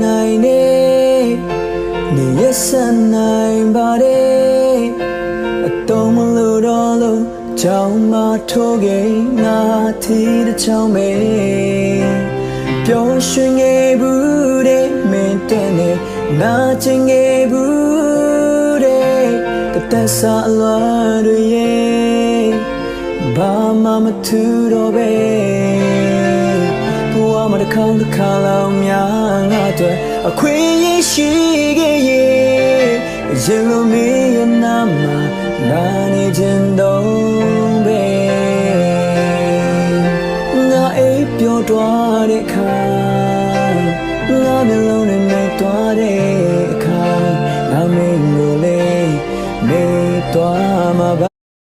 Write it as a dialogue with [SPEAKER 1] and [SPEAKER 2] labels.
[SPEAKER 1] နိုင်နေနေရစနိုင်ပါတယ်အတော်မလို့တော့လို့ကြောင်မထိုးခဲ့ငါထီးတစ်ချောင်းပဲပျော်ရွှင်ခဲ့ဘူးတဲ့မင်းတဲ့နဲ့ငါချင်ခဲ့ဘူးတဲ့ကသက်စာအလွမ်းတွေရဲ့ဘာမှမထူတော့ပဲဘဝမှာတစ်ခါတစ်ခါလောက်များငါတို့အခွင့်အရေးရှိခဲ့ရဲ့ရင်လိုမေးရနာမှာနာနေခြင်းတော့